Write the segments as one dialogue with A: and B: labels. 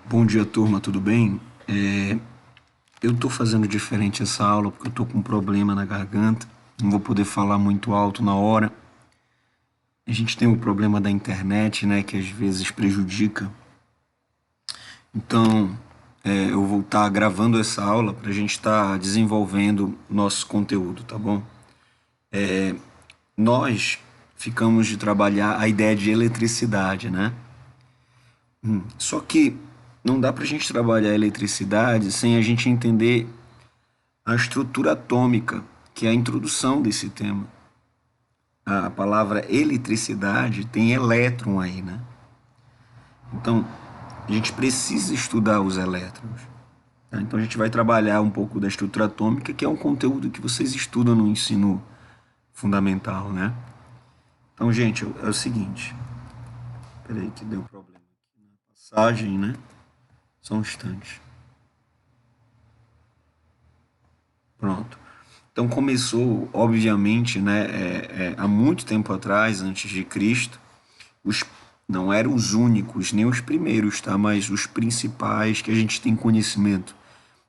A: Bom dia, turma, tudo bem? Eu tô fazendo diferente essa aula porque eu tô com um problema na garganta, não vou poder falar muito alto na hora. A gente tem o problema da internet, né, que às vezes prejudica. Então, eu vou estar gravando essa aula para a gente estar desenvolvendo nosso conteúdo, tá bom? Nós ficamos de trabalhar a ideia de eletricidade, né? Só que não dá para a gente trabalhar a eletricidade sem a gente entender a estrutura atômica, que é a introdução desse tema. A palavra eletricidade tem elétron aí, né? Então, a gente precisa estudar os elétrons. Tá? Então, a gente vai trabalhar um pouco da estrutura atômica, que é um conteúdo que vocês estudam no ensino fundamental, né? Então, gente, é o seguinte. Peraí que deu problema aqui na passagem, né? Só um instante. Pronto. Então começou, obviamente, né, há muito tempo atrás, antes de Cristo, os, não eram os únicos, nem os primeiros, tá? Mas os principais que a gente tem conhecimento,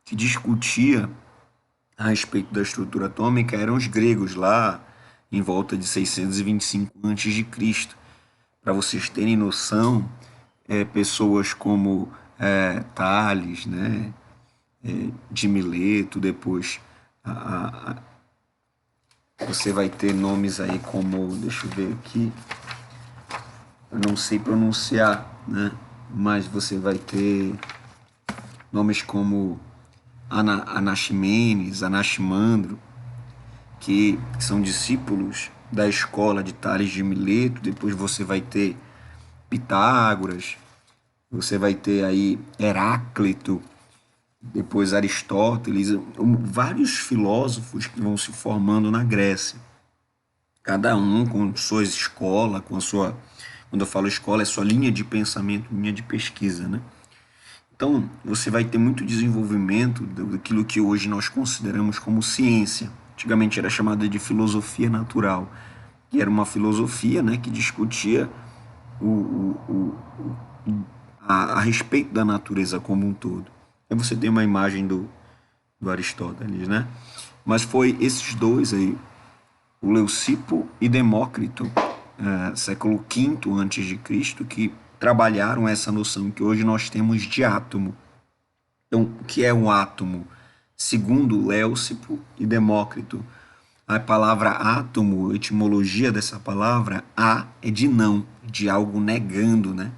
A: que discutia a respeito da estrutura atômica, eram os gregos lá em volta de 625 antes de Cristo. Para vocês terem noção, pessoas como Tales, né, de Mileto, depois você vai ter nomes aí como, deixa eu ver aqui, eu não sei pronunciar, né? Mas você vai ter nomes como Anaximenes, Anaximandro, que são discípulos da escola de Tales de Mileto. Depois você vai ter Pitágoras, você vai ter aí Heráclito, depois Aristóteles, vários filósofos que vão se formando na Grécia. Cada um com sua escola, com a sua, quando eu falo escola, é sua linha de pensamento, linha de pesquisa, né? Então, você vai ter muito desenvolvimento daquilo que hoje nós consideramos como ciência. Antigamente era chamada de filosofia natural, que era uma filosofia, né, que discutia a respeito da natureza como um todo. Aí você tem uma imagem do Aristóteles, né? Mas foi esses dois aí, o Leucipo e Demócrito, século V antes de Cristo, que trabalharam essa noção que hoje nós temos de átomo. Então, o que é um átomo? Segundo Leucipo e Demócrito, a palavra átomo, a etimologia dessa palavra, a é de não, de algo negando, né?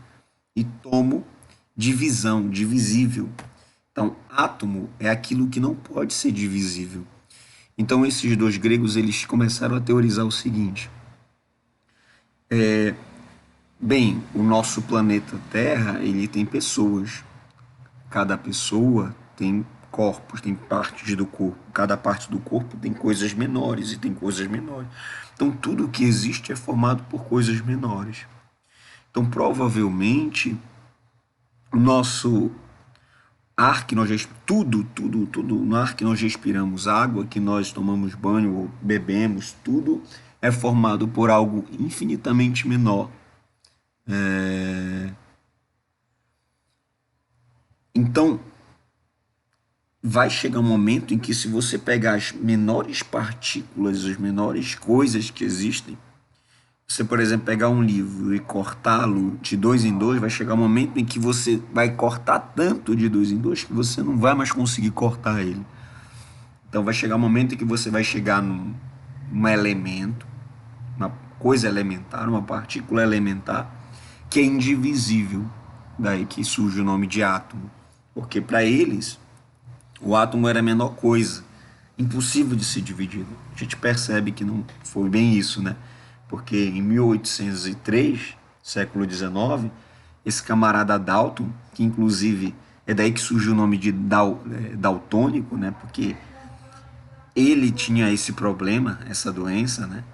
A: E tomo, divisão, divisível. Então, átomo é aquilo que não pode ser divisível. Então, esses dois gregos, eles começaram a teorizar o seguinte. Bem, o nosso planeta Terra, ele tem pessoas. Cada pessoa tem corpos, tem partes do corpo. Cada parte do corpo tem coisas menores e tem coisas menores. Então, tudo que existe é formado por coisas menores. Então, provavelmente, o nosso ar que nós tudo no ar que nós respiramos, água que nós tomamos banho ou bebemos, tudo é formado por algo infinitamente menor. Então, vai chegar um momento em que, se você pegar as menores partículas, as menores coisas que existem, você, por exemplo, pegar um livro e cortá-lo de dois em dois, vai chegar um momento em que você vai cortar tanto de dois em dois que você não vai mais conseguir cortar ele. Então vai chegar um momento em que você vai chegar num elemento, uma coisa elementar, uma partícula elementar, que é indivisível. Daí que surge o nome de átomo. Porque para eles, o átomo era a menor coisa, impossível de ser dividido. A gente percebe que não foi bem isso, né? Porque em 1803, século XIX, esse camarada Dalton, que inclusive é daí que surgiu o nome de daltônico, né? Porque ele tinha esse problema, essa doença, né?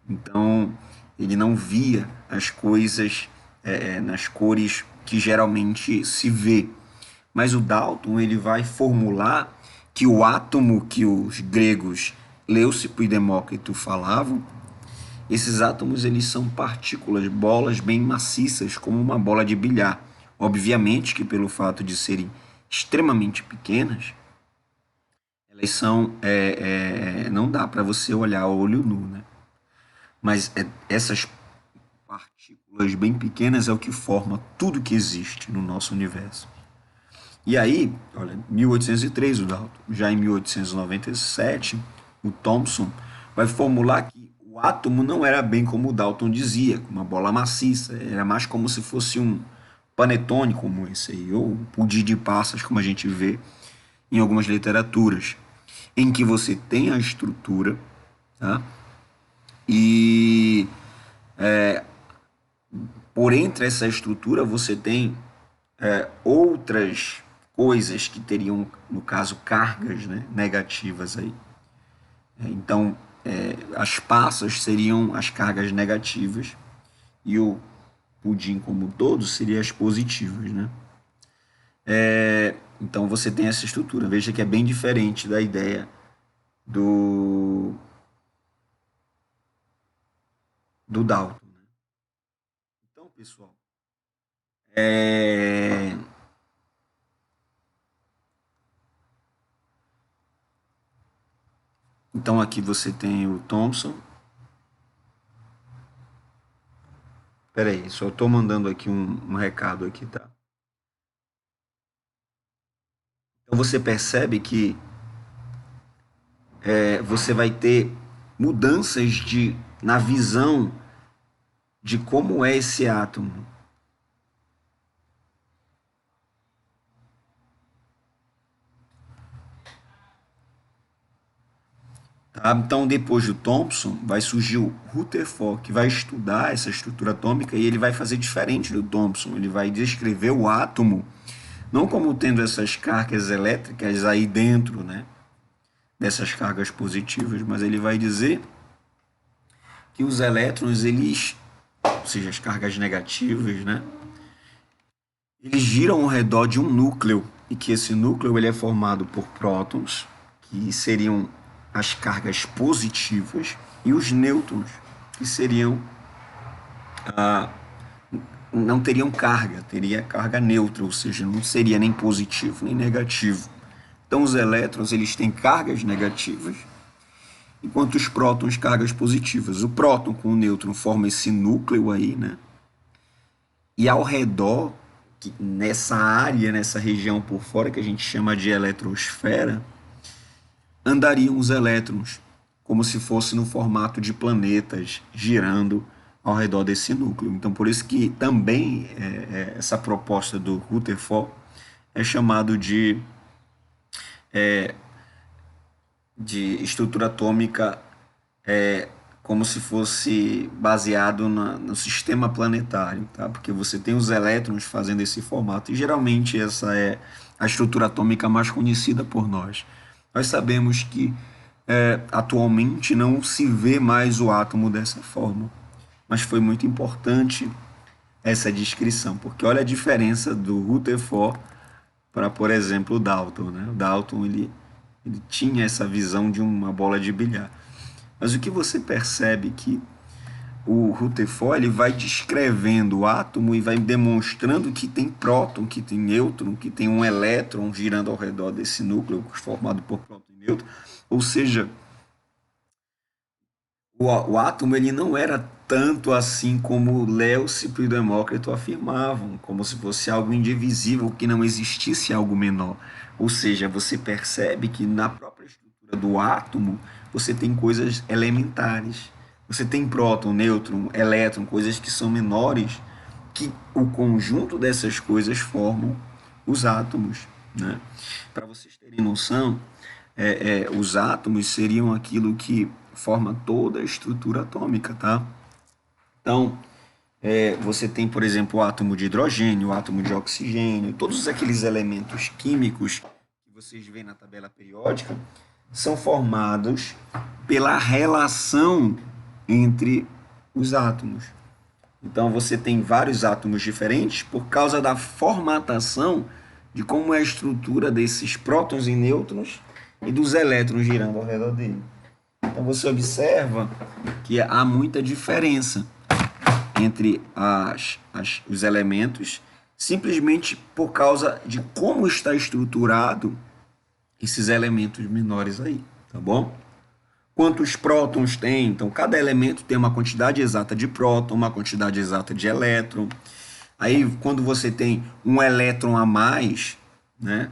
A: Então ele não via as coisas nas cores que geralmente se vê. Mas o Dalton, ele vai formular que o átomo que os gregos Leucipo e Demócrito falavam, esses átomos, eles são partículas, bolas bem maciças, como uma bola de bilhar, Obviamente que pelo fato de serem extremamente pequenas, elas são, não dá para você olhar a olho nu, né? Mas essas partículas bem pequenas é o que forma tudo que existe no nosso universo. E aí, olha, 1803 o Dalton, já em 1897, o Thomson vai formular que o átomo não era bem como o Dalton dizia, uma bola maciça, era mais como se fosse um panetone como esse aí, ou um pudim de passas, como a gente vê em algumas literaturas, em que você tem a estrutura, tá? E por entre essa estrutura você tem outras coisas que teriam, no caso, cargas, né, negativas aí. Então, as passas seriam as cargas negativas e o pudim como um todo seria as positivas, né? Então você tem essa estrutura. Veja que é bem diferente da ideia do, do Dalton, né? Então, pessoal, é, então aqui você tem o Thomson. Peraí, só estou mandando aqui um recado aqui, tá? Então você percebe que você vai ter mudanças na visão de como é esse átomo. Tá? Então, depois do Thomson, vai surgir o Rutherford, que vai estudar essa estrutura atômica e ele vai fazer diferente do Thomson. Ele vai descrever o átomo não como tendo essas cargas elétricas aí dentro, né, dessas cargas positivas, mas ele vai dizer que os elétrons, eles, ou seja, as cargas negativas, né, eles giram ao redor de um núcleo e que esse núcleo ele é formado por prótons, que seriam as cargas positivas, e os nêutrons, que seriam não teriam carga, teria carga neutra, ou seja, não seria nem positivo nem negativo. Então os elétrons eles têm cargas negativas, enquanto os prótons cargas positivas. O próton com o nêutron forma esse núcleo aí, né? E ao redor, nessa área, nessa região por fora que a gente chama de eletrosfera, andariam os elétrons, como se fosse no formato de planetas girando ao redor desse núcleo. Então, por isso que também essa proposta do Rutherford é chamado de estrutura atômica como se fosse baseado no sistema planetário, tá? Porque você tem os elétrons fazendo esse formato e geralmente essa é a estrutura atômica mais conhecida por nós. Nós sabemos que atualmente não se vê mais o átomo dessa forma, mas foi muito importante essa descrição, porque olha a diferença do Rutherford para, por exemplo, o Dalton, né? O Dalton ele tinha essa visão de uma bola de bilhar. Mas o que você percebe que o Rutherford ele vai descrevendo o átomo e vai demonstrando que tem próton, que tem nêutron, que tem um elétron girando ao redor desse núcleo formado por próton e nêutron. Ou seja, o átomo ele não era tanto assim como Leucipo e Demócrito afirmavam, como se fosse algo indivisível, que não existisse algo menor. Ou seja, você percebe que na própria estrutura do átomo você tem coisas elementares. Você tem próton, nêutron, elétron, coisas que são menores, que o conjunto dessas coisas formam os átomos. Né? Para vocês terem noção, os átomos seriam aquilo que forma toda a estrutura atômica, tá? Então, você tem, por exemplo, o átomo de hidrogênio, o átomo de oxigênio, todos aqueles elementos químicos que vocês veem na tabela periódica são formados pela relação entre os átomos. Então, você tem vários átomos diferentes por causa da formatação de como é a estrutura desses prótons e nêutrons e dos elétrons girando ao redor dele. Então você observa que há muita diferença entre os elementos, simplesmente por causa de como está estruturado esses elementos menores aí, tá bom? Quantos prótons tem? Então, cada elemento tem uma quantidade exata de próton, uma quantidade exata de elétron. Aí, quando você tem um elétron a mais, né,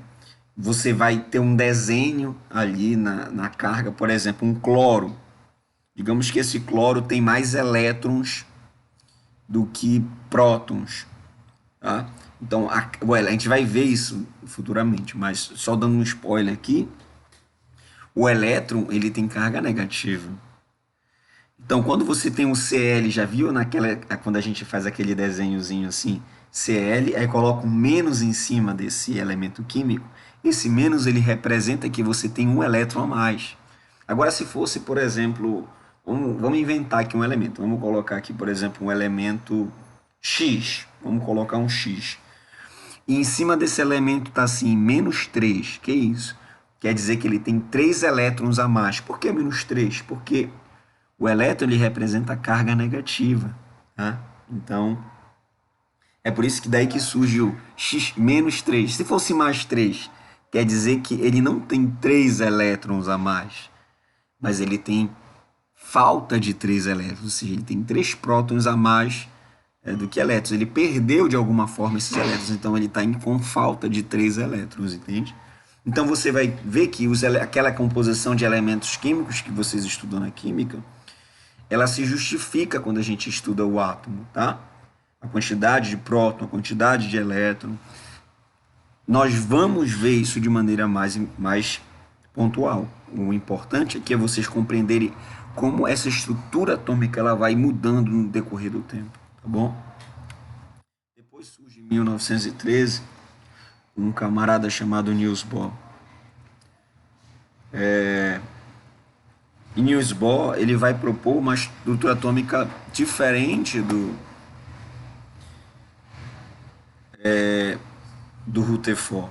A: você vai ter um desenho ali na carga, por exemplo, um cloro. Digamos que esse cloro tem mais elétrons do que prótons. Tá? Então, a gente vai ver isso futuramente, mas só dando um spoiler aqui, o elétron ele tem carga negativa. Então, quando você tem um Cl, já viu quando a gente faz aquele desenhozinho assim, Cl, aí coloca um menos em cima desse elemento químico, esse menos ele representa que você tem um elétron a mais. Agora, se fosse, por exemplo, vamos inventar aqui um elemento, vamos colocar aqui, por exemplo, um elemento X, vamos colocar um X. E em cima desse elemento está assim, menos 3, que é isso? Quer dizer que ele tem 3 elétrons a mais. Por que menos 3? Porque o elétron ele representa a carga negativa. Tá? Então, é por isso que daí que surge o x menos 3. Se fosse mais 3, quer dizer que ele não tem 3 elétrons a mais, mas ele tem falta de 3 elétrons, ou seja, ele tem 3 prótons a mais do que elétrons. Ele perdeu de alguma forma esses elétrons, então ele está com falta de 3 elétrons, entende? Então você vai ver que aquela composição de elementos químicos que vocês estudam na química, ela se justifica quando a gente estuda o átomo, tá? A quantidade de próton, a quantidade de elétron. Nós vamos ver isso de maneira mais pontual. O importante aqui é vocês compreenderem como essa estrutura atômica ela vai mudando no decorrer do tempo, tá bom? Depois surge em 1913 um camarada chamado Niels Bohr. E Niels Bohr ele vai propor uma estrutura atômica diferente do Rutherford,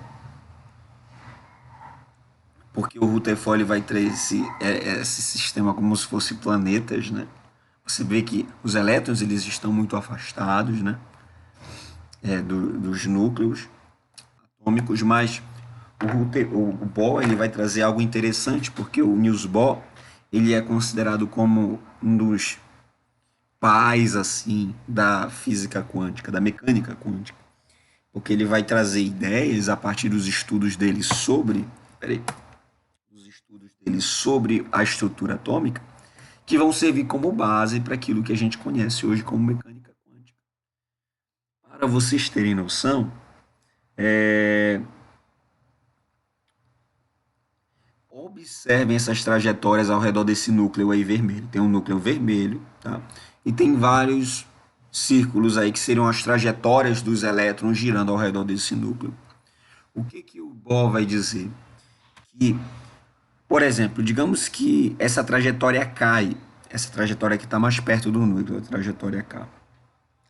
A: porque o Rutherford ele vai ter esse sistema como se fosse planetas, né? Você vê que os elétrons eles estão muito afastados, né? Dos núcleos atômicos, mas o Bohr ele vai trazer algo interessante, porque o Niels Bohr ele é considerado como um dos pais assim da física quântica, da mecânica quântica, porque ele vai trazer ideias a partir dos estudos dele sobre a estrutura atômica, que vão servir como base para aquilo que a gente conhece hoje como mecânica quântica. Para vocês terem noção, observem essas trajetórias ao redor desse núcleo aí vermelho. Tem um núcleo vermelho, tá? E tem vários círculos aí que seriam as trajetórias dos elétrons girando ao redor desse núcleo. O que o Bohr vai dizer? Que, por exemplo, digamos que essa trajetória cai, essa trajetória que está mais perto do núcleo, a trajetória K.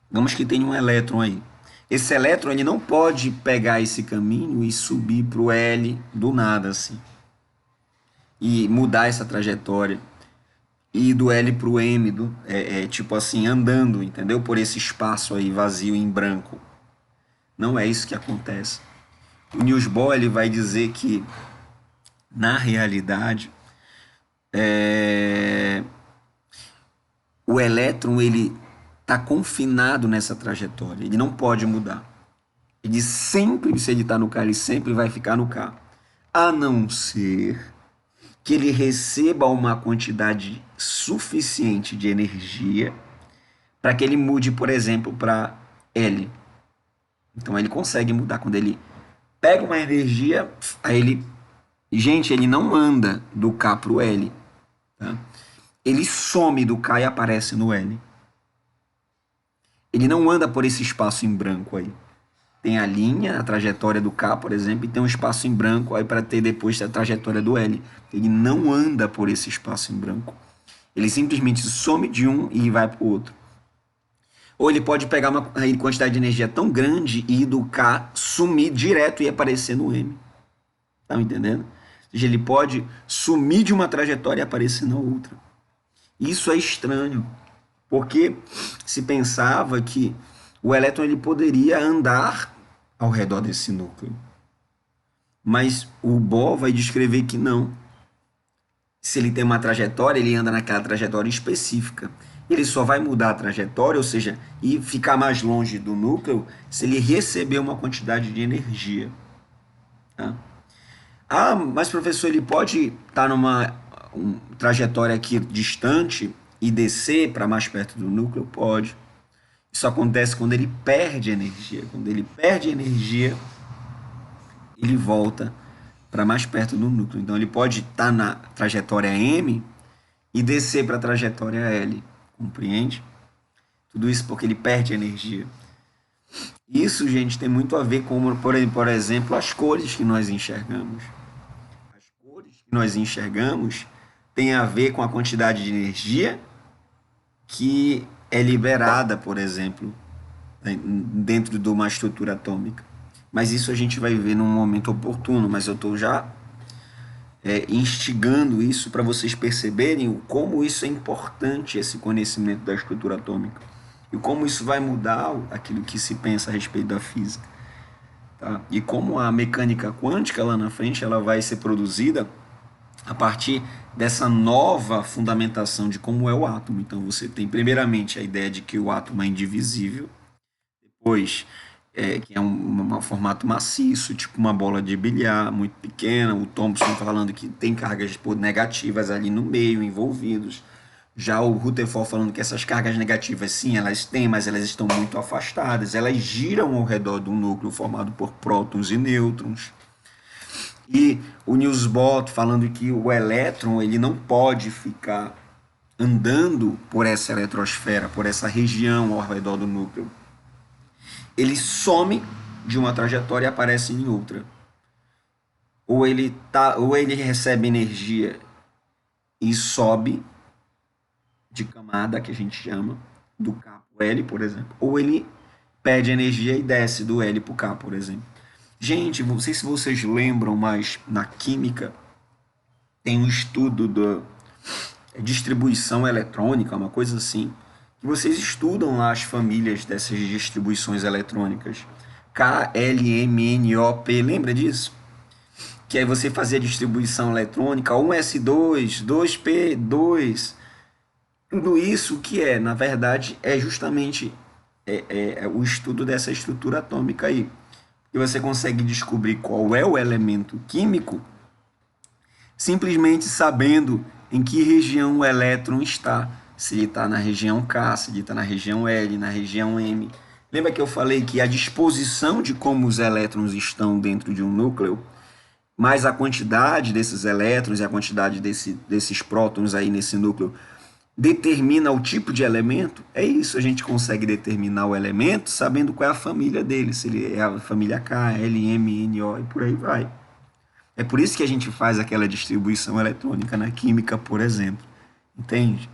A: Digamos que tem um elétron aí. Esse elétron ele não pode pegar esse caminho e subir para o L do nada, assim. E mudar essa trajetória. E do L para o M, tipo assim, andando, entendeu? Por esse espaço aí vazio em branco. Não é isso que acontece. O Niels Bohr ele vai dizer que, na realidade, o elétron ele está confinado nessa trajetória. Ele não pode mudar. Ele sempre, se ele está no K, ele sempre vai ficar no K. A não ser que ele receba uma quantidade suficiente de energia para que ele mude, por exemplo, para L. Então ele consegue mudar. Quando ele pega uma energia, aí ele... Gente, ele não anda do K para o L. Tá? Ele some do K e aparece no L. Ele não anda por esse espaço em branco aí. Tem a linha, a trajetória do K, por exemplo, e tem um espaço em branco aí para ter depois a trajetória do L. Ele não anda por esse espaço em branco. Ele simplesmente some de um e vai para o outro. Ou ele pode pegar uma quantidade de energia tão grande e ir do K, sumir direto e aparecer no M. Tá me entendendo? Ou seja, ele pode sumir de uma trajetória e aparecer na outra. Isso é estranho, porque se pensava que o elétron ele poderia andar ao redor desse núcleo. Mas o Bohr vai descrever que não. Se ele tem uma trajetória, ele anda naquela trajetória específica. Ele só vai mudar a trajetória, ou seja, e ficar mais longe do núcleo, se ele receber uma quantidade de energia. Tá? Ah, mas professor, ele pode estar numa trajetória aqui distante e descer para mais perto do núcleo? Pode. Isso acontece quando ele perde energia. Quando ele perde energia, ele volta para mais perto do núcleo. Então ele pode estar na trajetória M e descer para a trajetória L. Compreende? Tudo isso porque ele perde energia. Isso, gente, tem muito a ver com, por exemplo, as cores que nós enxergamos. As cores que nós enxergamos têm a ver com a quantidade de energia que é liberada, por exemplo, dentro de uma estrutura atômica. Mas isso a gente vai ver num momento oportuno, mas eu estou já instigando isso para vocês perceberem como isso é importante, esse conhecimento da estrutura atômica, e como isso vai mudar aquilo que se pensa a respeito da física. Tá? E como a mecânica quântica lá na frente ela vai ser produzida a partir dessa nova fundamentação de como é o átomo. Então você tem primeiramente a ideia de que o átomo é indivisível, depois que é um formato maciço, tipo uma bola de bilhar, muito pequena. O Thomson falando que tem cargas negativas ali no meio, envolvidos. Já o Rutherford falando que essas cargas negativas, sim, elas têm, mas elas estão muito afastadas. Elas giram ao redor do núcleo formado por prótons e nêutrons. E o Niels Bohr falando que o elétron ele não pode ficar andando por essa eletrosfera, por essa região ao redor do núcleo. Ele some de uma trajetória e aparece em outra. Ou ele recebe energia e sobe de camada, que a gente chama, do K para o L, por exemplo. Ou ele perde energia e desce do L para o K, por exemplo. Gente, não sei se vocês lembram, mas na química tem um estudo da distribuição eletrônica, uma coisa assim, que vocês estudam lá as famílias dessas distribuições eletrônicas. K, L, M, N, O, P, lembra disso? Que aí você fazia a distribuição eletrônica, 1s2, 2p2. Tudo isso o que é? Na verdade, é justamente o estudo dessa estrutura atômica aí. E você consegue descobrir qual é o elemento químico simplesmente sabendo em que região o elétron está. Se ele está na região K, se ele está na região L, na região M. Lembra que eu falei que a disposição de como os elétrons estão dentro de um núcleo, mais a quantidade desses elétrons e a quantidade desses prótons aí nesse núcleo, determina o tipo de elemento? É isso, a gente consegue determinar o elemento sabendo qual é a família dele, se ele é a família K, L, M, N, O e por aí vai. É por isso que a gente faz aquela distribuição eletrônica na química, por exemplo. Entende?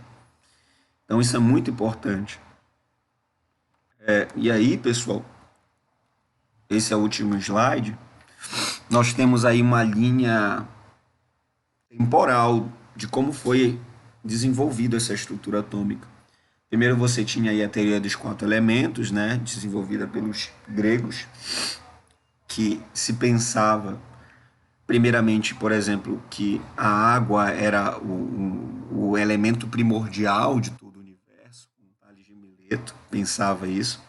A: Então isso é muito importante. E aí, pessoal, esse é o último slide. Nós temos aí uma linha temporal de como foi desenvolvida essa estrutura atômica. Primeiro você tinha aí a teoria dos 4 elementos, né, desenvolvida pelos gregos, que se pensava, primeiramente, por exemplo, que a água era o elemento primordial de todo o universo. Tales de Mileto pensava isso.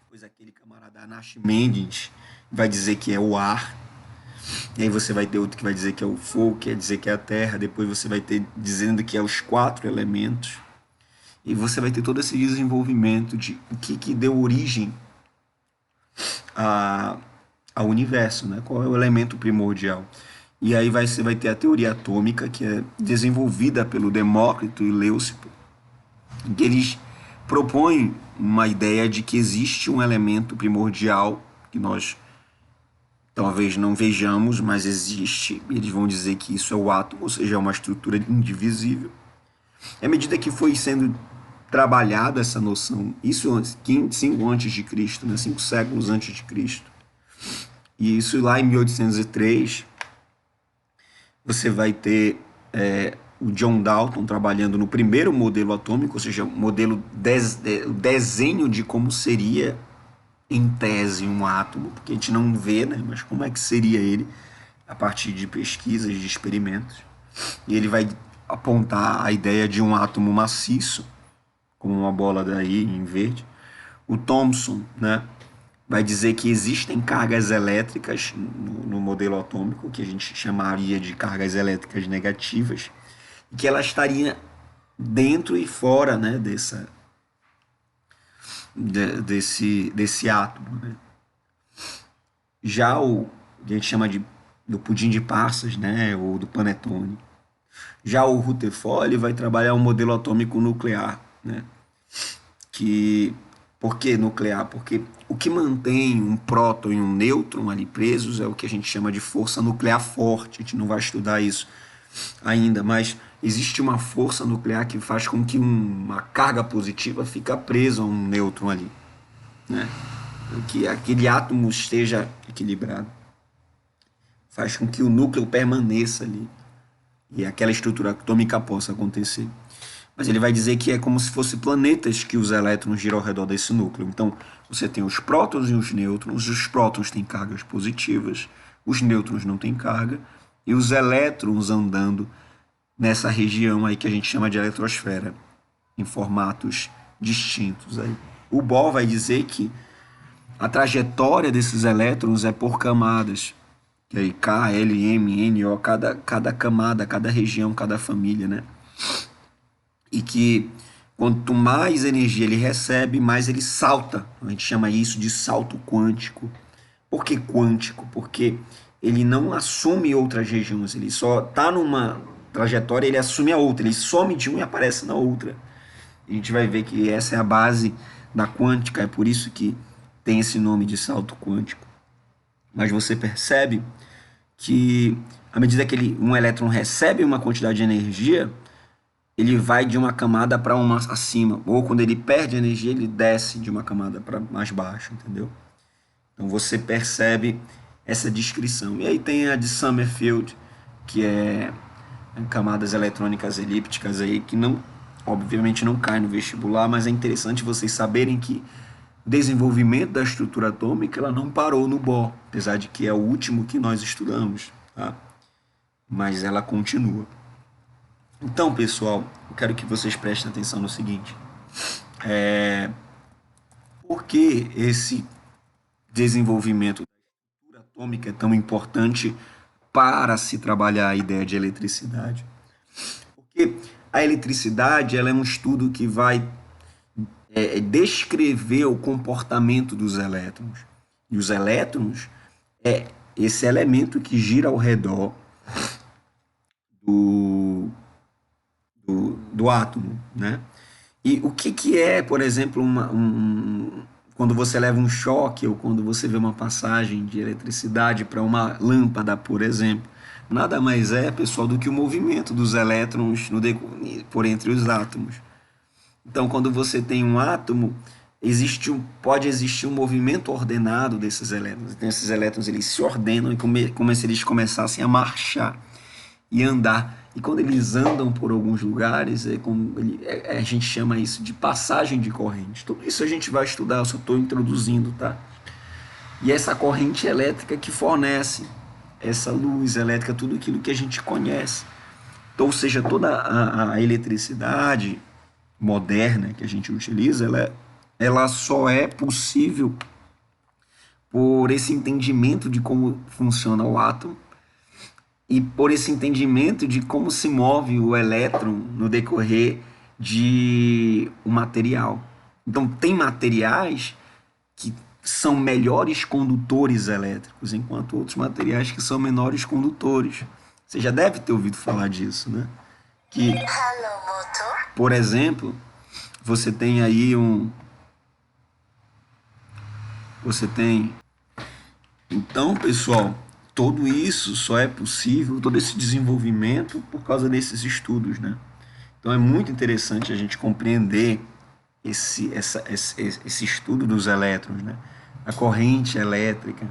A: Depois aquele camarada Anaximenes vai dizer que é o ar. E aí você vai ter outro que vai dizer que é o fogo, que quer dizer que é a terra. Depois você vai ter dizendo que é os 4 elementos. E você vai ter todo esse desenvolvimento de o que deu origem ao universo, né? Qual é o elemento primordial. E aí você vai ter a teoria atômica, que é desenvolvida pelo Demócrito e Leucipo, em que eles propõem uma ideia de que existe um elemento primordial que nós talvez não vejamos, mas existe. Eles vão dizer que isso é o átomo, ou seja, é uma estrutura indivisível. À medida que foi sendo trabalhado essa noção, isso 5 antes de Cristo, né? 5 séculos antes de Cristo. E isso lá em 1803, você vai ter o John Dalton trabalhando no primeiro modelo atômico, ou seja, o desenho de como seria em tese, um átomo, porque a gente não vê, né? Mas como é que seria ele a partir de pesquisas, de experimentos. E ele vai apontar a ideia de um átomo maciço, como uma bola daí em verde. O Thomson, né, vai dizer que existem cargas elétricas no modelo atômico, que a gente chamaria de cargas elétricas negativas, e que ela estaria dentro e fora, né, desse átomo. Né? Já a gente chama do pudim de passas, né, ou do panetone. Já o Rutherford vai trabalhar um modelo atômico nuclear, né, que por que nuclear? Porque o que mantém um próton e um nêutron ali presos é o que a gente chama de força nuclear forte. A gente não vai estudar isso ainda, mas existe uma força nuclear que faz com que uma carga positiva fique presa a um nêutron ali, né? Que aquele átomo esteja equilibrado. Faz com que o núcleo permaneça ali e aquela estrutura atômica possa acontecer. Mas ele vai dizer que é como se fossem planetas que os elétrons giram ao redor desse núcleo. Então, você tem os prótons e os nêutrons. Os prótons têm cargas positivas, os nêutrons não têm carga, e os elétrons andando nessa região aí que a gente chama de eletrosfera, em formatos distintos. Aí. O Bohr vai dizer que a trajetória desses elétrons é por camadas. Que aí K, L, M, N, O, cada camada, cada região, cada família, né? E que quanto mais energia ele recebe, mais ele salta. A gente chama isso de salto quântico. Por que quântico? Porque ele não assume outras regiões, ele só está numa trajetória, ele assume a outra, ele some de um e aparece na outra. A gente vai ver que essa é a base da quântica, é por isso que tem esse nome de salto quântico. Mas você percebe que à medida que um elétron recebe uma quantidade de energia, ele vai de uma camada para uma acima, ou quando ele perde energia, ele desce de uma camada para mais baixa, entendeu? Então você percebe essa descrição. E aí tem a de Summerfield, que é camadas eletrônicas elípticas aí, que não, obviamente não cai no vestibular, mas é interessante vocês saberem que o desenvolvimento da estrutura atômica ela não parou no Bohr, apesar de que é o último que nós estudamos, tá? Mas ela continua. Então, pessoal, eu quero que vocês prestem atenção no seguinte. Por que esse desenvolvimento da estrutura atômica é tão importante para se trabalhar a ideia de eletricidade? Porque a eletricidade ela é um estudo que vai descrever o comportamento dos elétrons. E os elétrons é esse elemento que gira ao redor do átomo, né? E o que é, por exemplo, quando você leva um choque ou quando você vê uma passagem de eletricidade para uma lâmpada, por exemplo? Nada mais é, pessoal, do que o movimento dos elétrons por entre os átomos. Então, quando você tem um átomo, pode existir um movimento ordenado desses elétrons. Então, esses elétrons eles se ordenam e como se eles começassem a marchar e andar. E quando eles andam por alguns lugares, a gente chama isso de passagem de corrente. Tudo isso a gente vai estudar, eu só estou introduzindo, tá? E essa corrente elétrica que fornece essa luz elétrica, tudo aquilo que a gente conhece. Então, ou seja, toda a eletricidade moderna que a gente utiliza, ela só é possível por esse entendimento de como funciona o átomo e por esse entendimento de como se move o elétron no decorrer de um material. Então, tem materiais que são melhores condutores elétricos, enquanto outros materiais que são menores condutores. Você já deve ter ouvido falar disso, né? Que, por exemplo, você tem aí Você tem. Então, pessoal, tudo isso só é possível, todo esse desenvolvimento, por causa desses estudos, né? Então é muito interessante a gente compreender esse estudo dos elétrons, né? A corrente elétrica.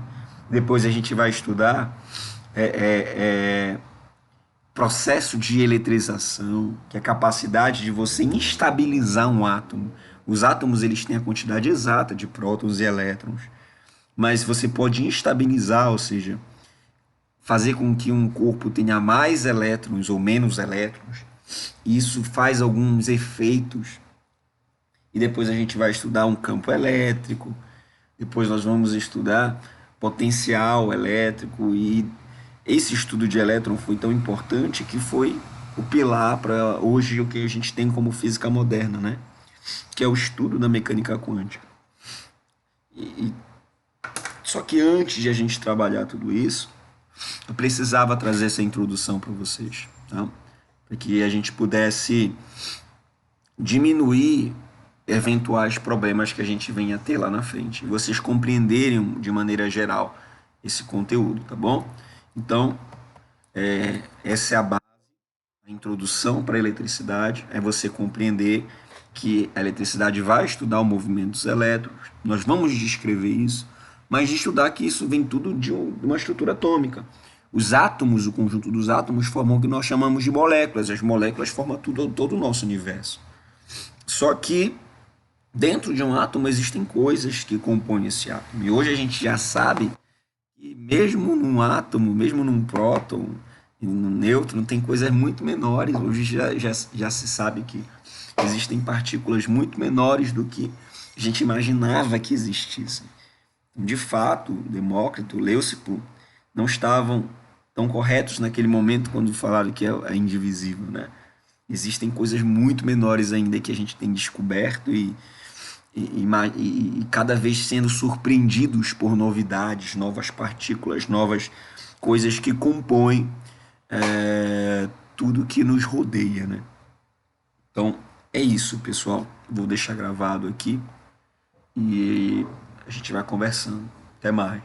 A: Depois a gente vai estudar processo de eletrização, que é a capacidade de você instabilizar um átomo. Os átomos eles têm a quantidade exata de prótons e elétrons, mas você pode instabilizar, ou seja, fazer com que um corpo tenha mais elétrons ou menos elétrons. Isso faz alguns efeitos. E depois a gente vai estudar um campo elétrico, depois nós vamos estudar potencial elétrico, e esse estudo de elétron foi tão importante que foi o pilar para hoje o que a gente tem como física moderna, né? Que é o estudo da mecânica quântica. E, só que antes de a gente trabalhar tudo isso, eu precisava trazer essa introdução para vocês, tá? Para que a gente pudesse diminuir eventuais problemas que a gente venha a ter lá na frente, e vocês compreenderem de maneira geral esse conteúdo, tá bom? Então, essa é a base, a introdução para a eletricidade, é você compreender que a eletricidade vai estudar o movimento dos elétrons, nós vamos descrever isso, mas de estudar que isso vem tudo de uma estrutura atômica. Os átomos, o conjunto dos átomos, formam o que nós chamamos de moléculas, as moléculas formam todo o nosso universo. Só que dentro de um átomo existem coisas que compõem esse átomo. E hoje a gente já sabe que mesmo num átomo, mesmo num próton, e num nêutron, tem coisas muito menores. Hoje já se sabe que existem partículas muito menores do que a gente imaginava que existissem. De fato, Demócrito, Leucipo não estavam tão corretos naquele momento quando falaram que é indivisível, né? Existem coisas muito menores ainda que a gente tem descoberto e cada vez sendo surpreendidos por novidades, novas partículas, novas coisas que compõem tudo que nos rodeia, né? Então, é isso, pessoal. Vou deixar gravado aqui e a gente vai conversando. Até mais.